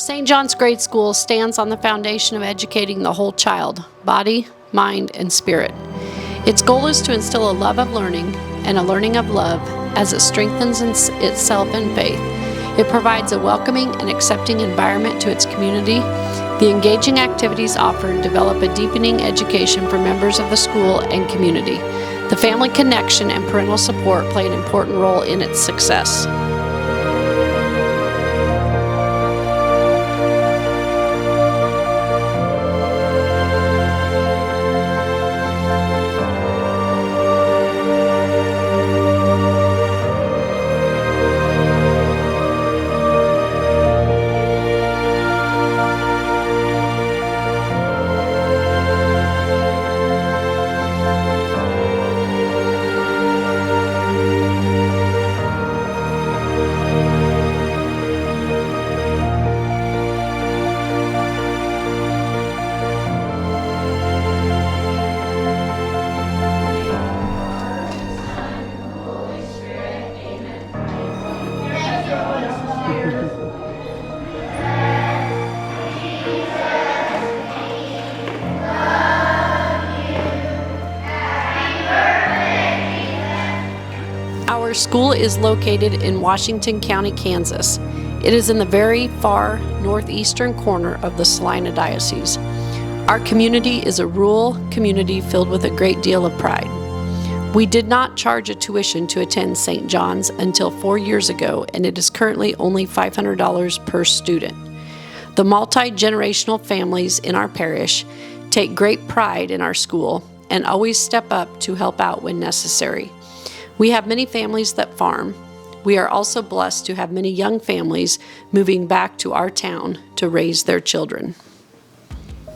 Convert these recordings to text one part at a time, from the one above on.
St. John's Grade School stands on the foundation of educating the whole child, body, mind, and spirit. Its goal is to instill a love of learning and a learning of love as it strengthens itself in faith. It provides a welcoming and accepting environment to its community. The engaging activities offered develop a deepening education for members of the school and community. The family connection and parental support play an important role in its success. Our school is located in Washington County, Kansas. It is in the very far northeastern corner of the Salina Diocese. Our community is a rural community filled with a great deal of pride. We did not charge a tuition to attend St. John's until 4 years ago, and it is currently only $500 per student. The multi-generational families in our parish take great pride in our school and always step up to help out when necessary. We have many families that farm. We are also blessed to have many young families moving back to our town to raise their children.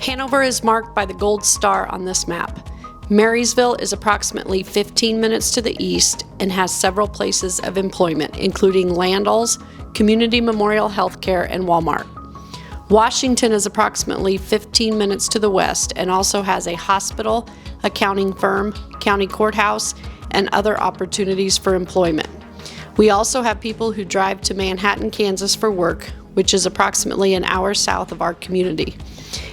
Hanover is marked by the gold star on this map. Marysville is approximately 15 minutes to the east and has several places of employment, including Landall's, Community Memorial Healthcare, and Walmart. Washington is approximately 15 minutes to the west and also has a hospital, accounting firm, county courthouse, and other opportunities for employment. We also have people who drive to Manhattan, Kansas for work, which is approximately an hour south of our community.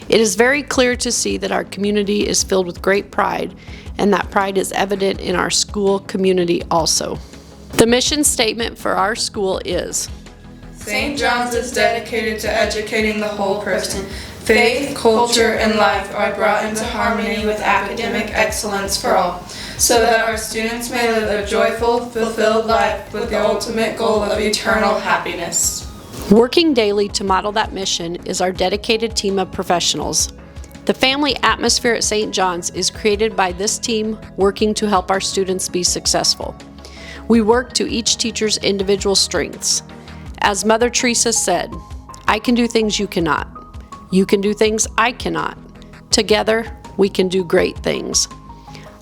It is very clear to see that our community is filled with great pride, and that pride is evident in our school community also. The mission statement for our school is: St. John's is dedicated to educating the whole person. Faith, culture, and life are brought into harmony with academic excellence for all, so that our students may live a joyful, fulfilled life with the ultimate goal of eternal happiness. Working daily to model that mission is our dedicated team of professionals. The family atmosphere at St. John's is created by this team working to help our students be successful. We work to each teacher's individual strengths. As Mother Teresa said, "I can do things you cannot. You can do things I cannot. Together, we can do great things."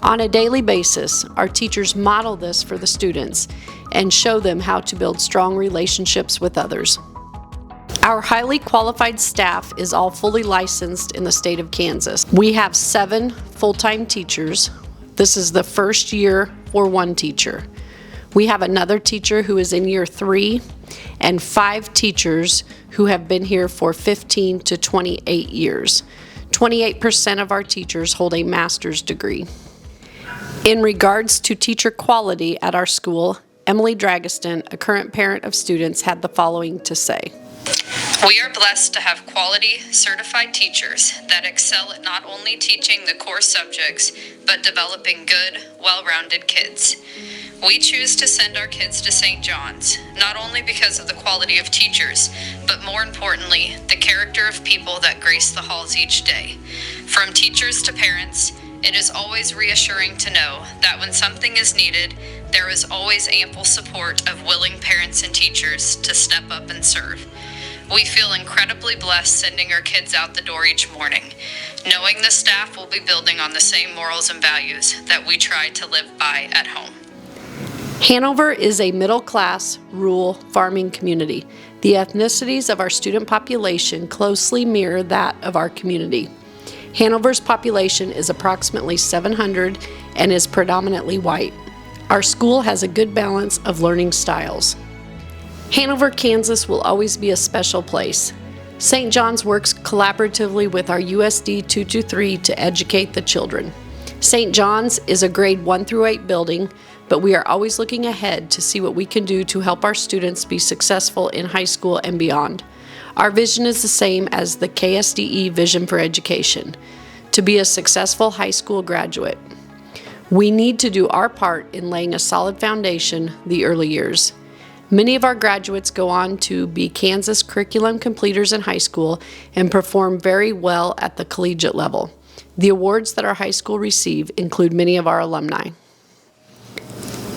On a daily basis, our teachers model this for the students and show them how to build strong relationships with others. Our highly qualified staff is all fully licensed in the state of Kansas. We have 7 full-time teachers. This is the first year for 1 teacher. We have another teacher who is in year 3 and 5 teachers who have been here for 15 to 28 years. 28% of our teachers hold a master's degree. In regards to teacher quality at our school, Emily Dragiston, a current parent of students, had the following to say: We are blessed to have quality, certified teachers that excel at not only teaching the core subjects, but developing good, well-rounded kids. We choose to send our kids to St. John's, not only because of the quality of teachers, but more importantly, the character of people that grace the halls each day. From teachers to parents, it is always reassuring to know that when something is needed, there is always ample support of willing parents and teachers to step up and serve. We feel incredibly blessed sending our kids out the door each morning, knowing the staff will be building on the same morals and values that we try to live by at home. Hanover is a middle-class, rural farming community. The ethnicities of our student population closely mirror that of our community. Hanover's population is approximately 700 and is predominantly white. Our school has a good balance of learning styles. Hanover, Kansas will always be a special place. St. John's works collaboratively with our USD 223 to educate the children. St. John's is a grade 1 through 8 building, but we are always looking ahead to see what we can do to help our students be successful in high school and beyond. Our vision is the same as the KSDE Vision for Education, to be a successful high school graduate. We need to do our part in laying a solid foundation the early years. Many of our graduates go on to be Kansas curriculum completers in high school and perform very well at the collegiate level. The awards that our high school receive include many of our alumni.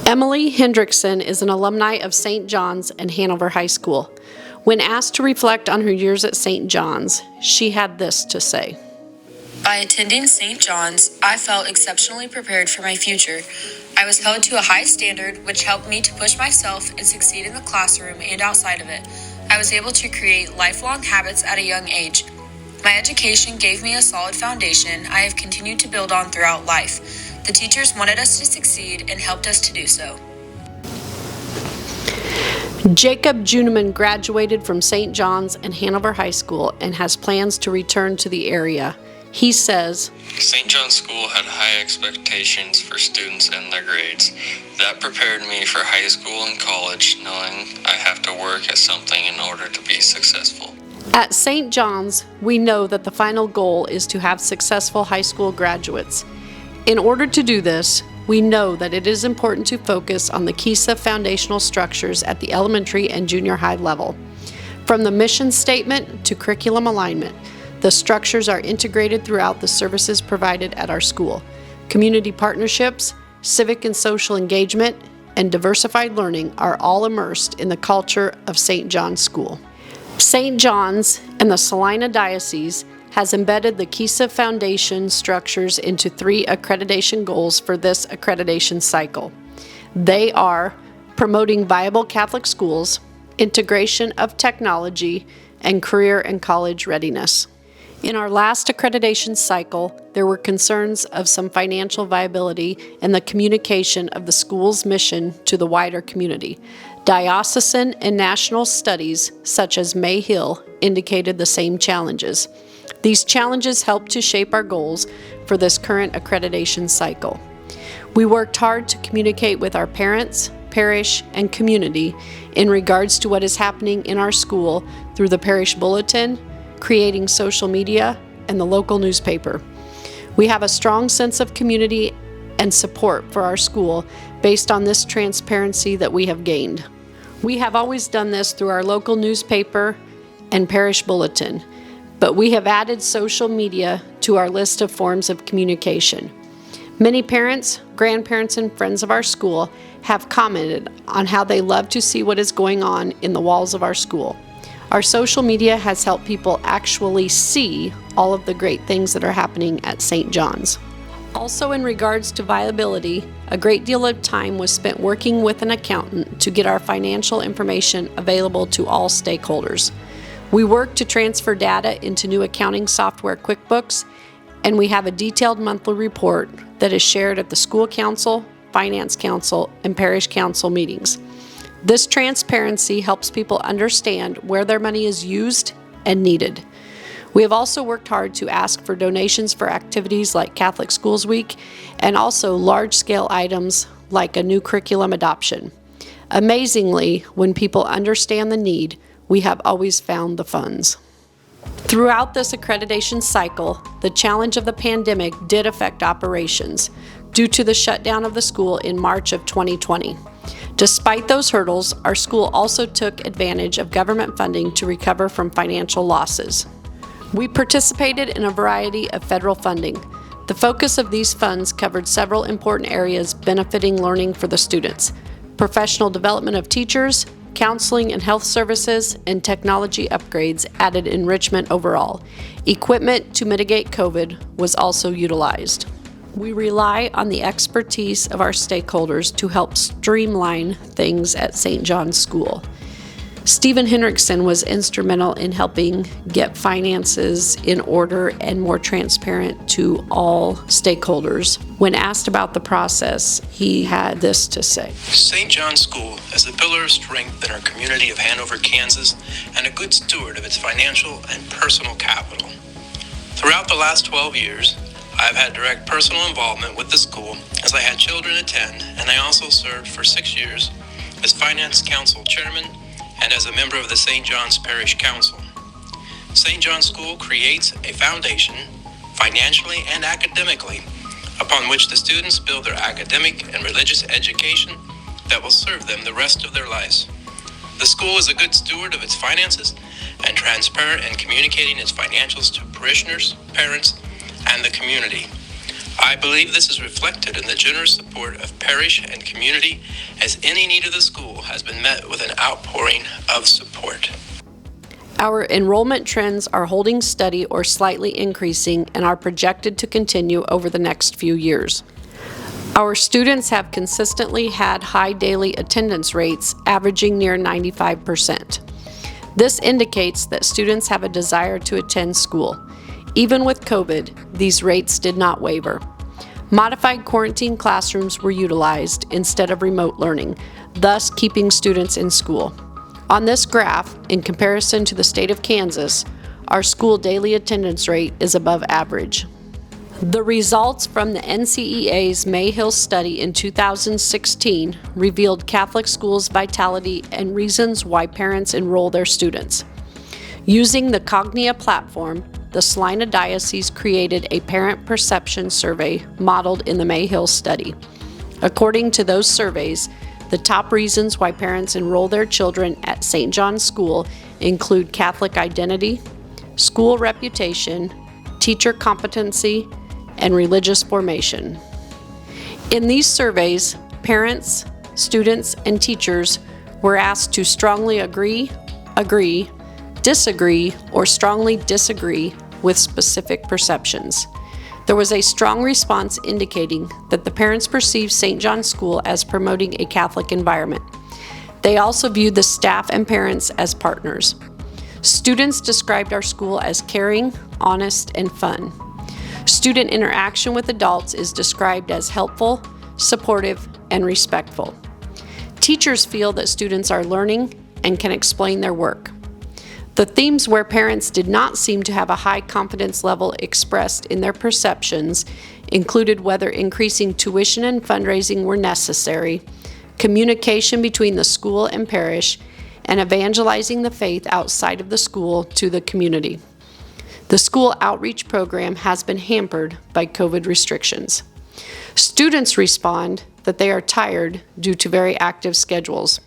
Emily Hendrickson is an alumni of St. John's and Hanover High School. When asked to reflect on her years at St. John's, she had this to say. By attending St. John's, I felt exceptionally prepared for my future. I was held to a high standard, which helped me to push myself and succeed in the classroom and outside of it. I was able to create lifelong habits at a young age. My education gave me a solid foundation I have continued to build on throughout life. The teachers wanted us to succeed and helped us to do so. Jacob Juneman graduated from St. John's and Hanover High School and has plans to return to the area. He says, St. John's School had high expectations for students and their grades. That prepared me for high school and college, knowing I have to work at something in order to be successful. At St. John's, we know that the final goal is to have successful high school graduates. In order to do this, we know that it is important to focus on the KISA foundational structures at the elementary and junior high level. From the mission statement to curriculum alignment, the structures are integrated throughout the services provided at our school. Community partnerships, civic and social engagement, and diversified learning are all immersed in the culture of St. John's School. St. John's and the Salina Diocese has embedded the KISA Foundation structures into 3 accreditation goals for this accreditation cycle. They are promoting viable Catholic schools, integration of technology, and career and college readiness. In our last accreditation cycle, there were concerns of some financial viability and the communication of the school's mission to the wider community. Diocesan and national studies, such as May Hill, indicated the same challenges. These challenges helped to shape our goals for this current accreditation cycle. We worked hard to communicate with our parents, parish, and community in regards to what is happening in our school through the parish bulletin, creating social media, and the local newspaper. We have a strong sense of community and support for our school based on this transparency that we have gained. We have always done this through our local newspaper and parish bulletin, but we have added social media to our list of forms of communication. Many parents, grandparents, and friends of our school have commented on how they love to see what is going on in the walls of our school. Our social media has helped people actually see all of the great things that are happening at St. John's. Also, in regards to viability, a great deal of time was spent working with an accountant to get our financial information available to all stakeholders. We worked to transfer data into new accounting software QuickBooks, and we have a detailed monthly report that is shared at the school council, finance council, and parish council meetings. This transparency helps people understand where their money is used and needed. We have also worked hard to ask for donations for activities like Catholic Schools Week and also large-scale items like a new curriculum adoption. Amazingly, when people understand the need, we have always found the funds. Throughout this accreditation cycle, the challenge of the pandemic did affect operations due to the shutdown of the school in March of 2020. Despite those hurdles, our school also took advantage of government funding to recover from financial losses. We participated in a variety of federal funding. The focus of these funds covered several important areas benefiting learning for the students: professional development of teachers, counseling and health services, and technology upgrades added enrichment overall. Equipment to mitigate COVID was also utilized. We rely on the expertise of our stakeholders to help streamline things at St. John's School. Stephen Hendrickson was instrumental in helping get finances in order and more transparent to all stakeholders. When asked about the process, he had this to say. St. John's School is a pillar of strength in our community of Hanover, Kansas, and a good steward of its financial and personal capital. Throughout the last 12 years, I have had direct personal involvement with the school as I had children attend, and I also served for 6 years as Finance Council Chairman and as a member of the St. John's Parish Council. St. John's School creates a foundation, financially and academically, upon which the students build their academic and religious education that will serve them the rest of their lives. The school is a good steward of its finances and transparent in communicating its financials to parishioners, parents, and the community. I believe this is reflected in the generous support of parish and community, as any need of the school has been met with an outpouring of support. Our enrollment trends are holding steady or slightly increasing and are projected to continue over the next few years. Our students have consistently had high daily attendance rates, averaging near 95%. This indicates that students have a desire to attend school. Even with COVID, these rates did not waver. Modified quarantine classrooms were utilized instead of remote learning, thus keeping students in school. On this graph, in comparison to the state of Kansas, our school daily attendance rate is above average. The results from the NCEA's Mayhill study in 2016 revealed Catholic schools' vitality and reasons why parents enroll their students. Using the Cognia platform, the Salina Diocese created a parent perception survey modeled in the Mayhill study. According to those surveys, the top reasons why parents enroll their children at St. John's School include Catholic identity, school reputation, teacher competency, and religious formation. In these surveys, parents, students, and teachers were asked to strongly agree, disagree, or strongly disagree with specific perceptions. There was a strong response indicating that the parents perceived St. John's School as promoting a Catholic environment. They also viewed the staff and parents as partners. Students described our school as caring, honest, and fun. Student interaction with adults is described as helpful, supportive, and respectful. Teachers feel that students are learning and can explain their work. The themes where parents did not seem to have a high confidence level expressed in their perceptions included whether increasing tuition and fundraising were necessary, communication between the school and parish, and evangelizing the faith outside of the school to the community. The school outreach program has been hampered by COVID restrictions. Students respond that they are tired due to very active schedules.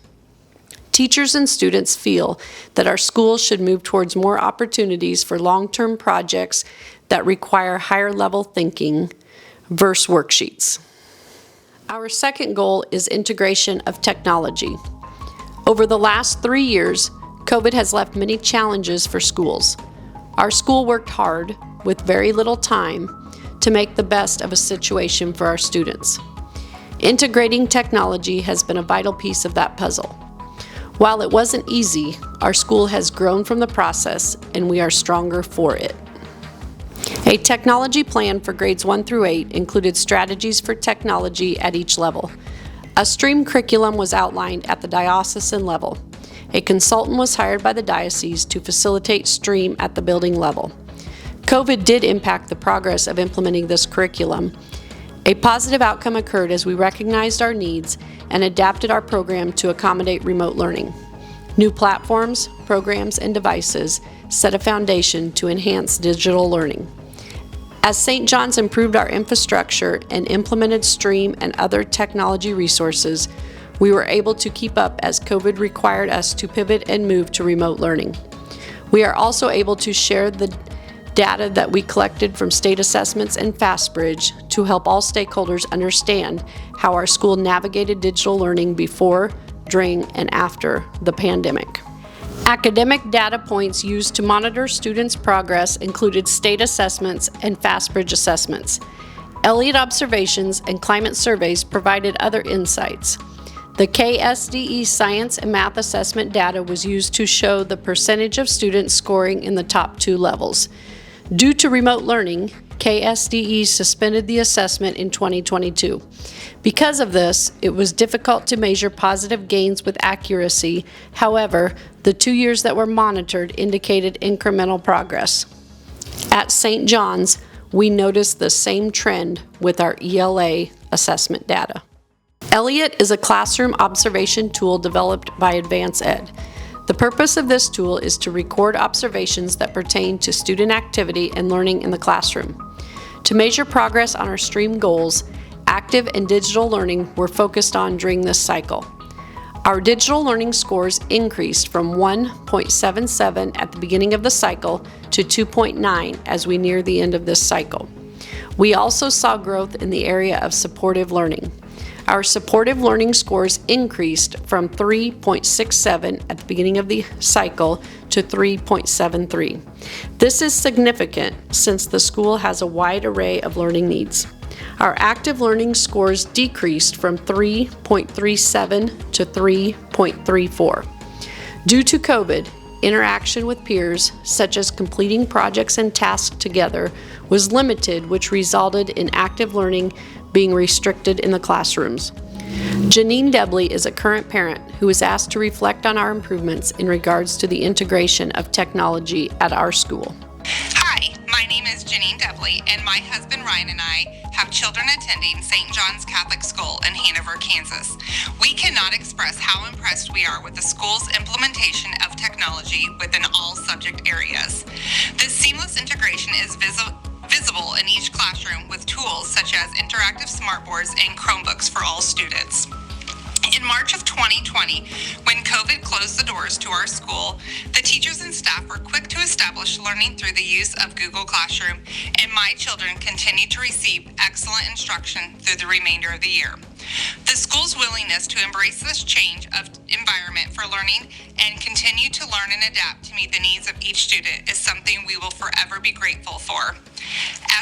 Teachers and students feel that our schools should move towards more opportunities for long-term projects that require higher-level thinking versus worksheets. Our second goal is integration of technology. Over the last 3 years, COVID has left many challenges for schools. Our school worked hard, with very little time, to make the best of a situation for our students. Integrating technology has been a vital piece of that puzzle. While it wasn't easy, our school has grown from the process and we are stronger for it. A technology plan for grades 1 through 8 included strategies for technology at each level. A STREAM curriculum was outlined at the diocesan level. A consultant was hired by the diocese to facilitate STREAM at the building level. COVID did impact the progress of implementing this curriculum. A positive outcome occurred as we recognized our needs and adapted our program to accommodate remote learning. New platforms, programs, and devices set a foundation to enhance digital learning. As St. John's improved our infrastructure and implemented STREAM and other technology resources, we were able to keep up as COVID required us to pivot and move to remote learning. We are also able to share the data that we collected from state assessments and FastBridge to help all stakeholders understand how our school navigated digital learning before, during, and after the pandemic. Academic data points used to monitor students' progress included state assessments and FastBridge assessments. Elliott observations and climate surveys provided other insights. The KSDE Science and Math Assessment data was used to show the percentage of students scoring in the top 2 levels. Due to remote learning, KSDE suspended the assessment in 2022. Because of this, it was difficult to measure positive gains with accuracy. However, the 2 years that were monitored indicated incremental progress. At St. John's, we noticed the same trend with our ELA assessment data. Elliot is a classroom observation tool developed by Advance Ed. The purpose of this tool is to record observations that pertain to student activity and learning in the classroom. To measure progress on our STREAM goals, active and digital learning were focused on during this cycle. Our digital learning scores increased from 1.77 at the beginning of the cycle to 2.9 as we near the end of this cycle. We also saw growth in the area of supportive learning. Our supportive learning scores increased from 3.67 at the beginning of the cycle to 3.73. This is significant since the school has a wide array of learning needs. Our active learning scores decreased from 3.37 to 3.34. Due to COVID, interaction with peers, such as completing projects and tasks together, was limited, which resulted in active learning being restricted in the classrooms. Janine Debley is a current parent who was asked to reflect on our improvements in regards to the integration of technology at our school. Hi, my name is Janine Debley, and my husband Ryan and I have children attending St. John's Catholic School in Hanover, Kansas. We cannot express how impressed we are with the school's implementation of technology within all subject areas. This seamless integration is visible in each classroom with tools such as interactive smartboards and Chromebooks for all students. In March of 2020, when COVID closed the doors to our school, the teachers and staff were quick to establish learning through the use of Google Classroom, and my children continued to receive excellent instruction through the remainder of the year. The school's willingness to embrace this change of environment for learning and continue to learn and adapt to meet the needs of each student is something we will forever be grateful for.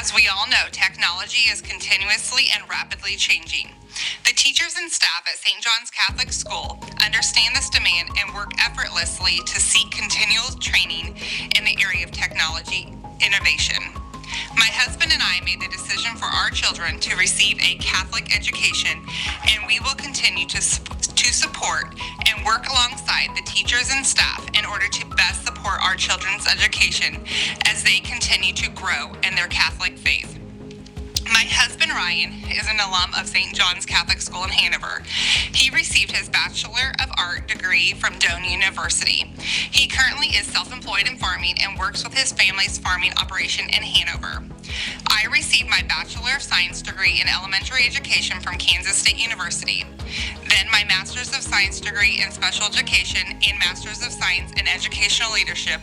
As we all know, technology is continuously and rapidly changing. The teachers and staff at St. John's Catholic School understand this demand and work effortlessly to seek continual training in the area of technology innovation. My husband and I made the decision for our children to receive a Catholic education, and we will continue to support and work alongside the teachers and staff in order to best support our children's education as they continue to grow in their Catholic faith. My husband Ryan is an alum of St. John's Catholic School in Hanover. He received his Bachelor of Art degree from Doane University. He currently is self-employed in farming and works with his family's farming operation in Hanover. I received my Bachelor of Science degree in elementary education from Kansas State University. Then my Master's of Science degree in special education and Master's of Science in educational leadership,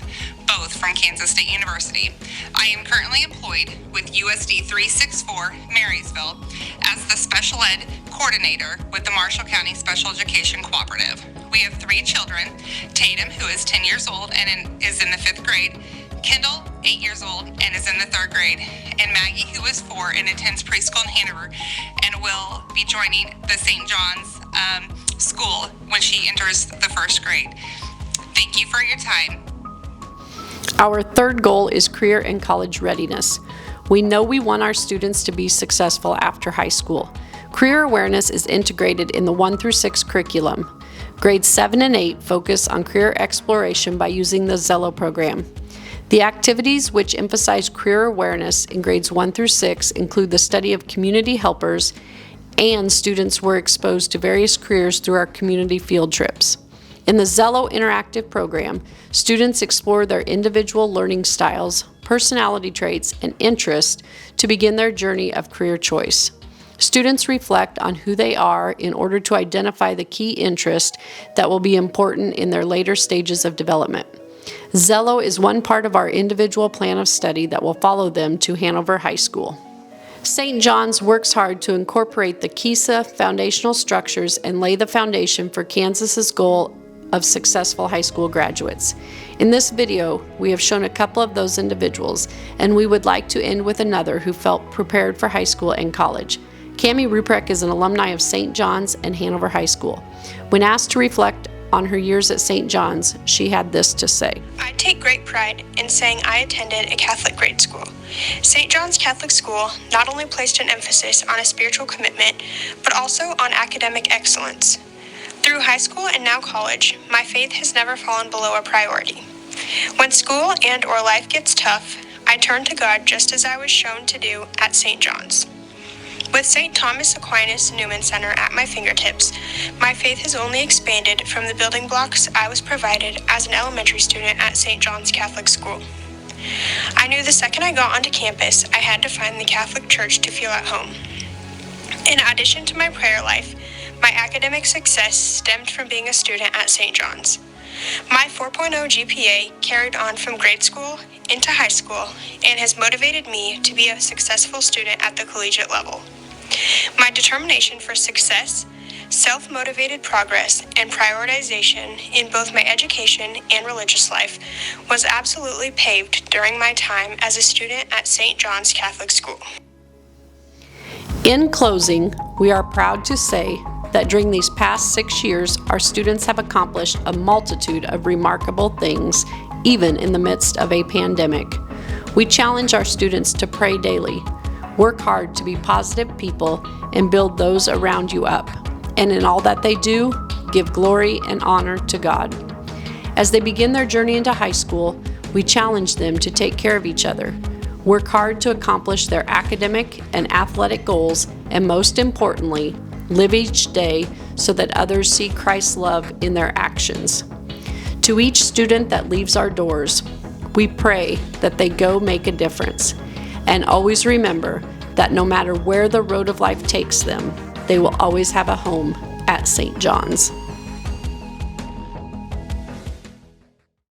both from Kansas State University. I am currently employed with USD 364 Marysville as the Special Ed Coordinator with the Marshall County Special Education Cooperative. We have 3 children, Tatum, who is 10 years old and is in the 5th grade, Kendall, 8 years old and is in the 3rd grade, and Maggie, who is 4 and attends preschool in Hanover and will be joining the St. John's school when she enters the 1st grade. Thank you for your time. Our third goal is career and college readiness. We know we want our students to be successful after high school. Career awareness is integrated in the 1 through 6 curriculum. Grades 7 and 8 focus on career exploration by using the Zello program. The activities which emphasize career awareness in grades 1 through 6 include the study of community helpers, and students were exposed to various careers through our community field trips. In the Zello interactive program, students explore their individual learning styles, personality traits, and interests to begin their journey of career choice. Students reflect on who they are in order to identify the key interest that will be important in their later stages of development. Zello is one part of our individual plan of study that will follow them to Hanover High School. St. John's works hard to incorporate the KISA foundational structures and lay the foundation for Kansas's goal of successful high school graduates. In this video, we have shown a couple of those individuals, and we would like to end with another who felt prepared for high school and college. Cammie Ruprecht is an alumni of St. John's and Hanover High School. When asked to reflect on her years at St. John's, she had this to say. I take great pride in saying I attended a Catholic grade school. St. John's Catholic School not only placed an emphasis on a spiritual commitment, but also on academic excellence. Through high school and now college, my faith has never fallen below a priority. When school and/or life gets tough, I turn to God just as I was shown to do at St. John's. With St. Thomas Aquinas Newman Center at my fingertips, my faith has only expanded from the building blocks I was provided as an elementary student at St. John's Catholic School. I knew the second I got onto campus, I had to find the Catholic Church to feel at home. In addition to my prayer life, my academic success stemmed from being a student at St. John's. My 4.0 GPA carried on from grade school into high school and has motivated me to be a successful student at the collegiate level. My determination for success, self-motivated progress, and prioritization in both my education and religious life was absolutely paved during my time as a student at St. John's Catholic School. In closing, we are proud to say that during these past 6 years, our students have accomplished a multitude of remarkable things, even in the midst of a pandemic. We challenge our students to pray daily, work hard to be positive people, and build those around you up. And in all that they do, give glory and honor to God. As they begin their journey into high school, we challenge them to take care of each other, work hard to accomplish their academic and athletic goals, and most importantly, live each day so that others see Christ's love in their actions. To each student that leaves our doors, we pray that they go make a difference. And always remember that no matter where the road of life takes them, they will always have a home at St. John's.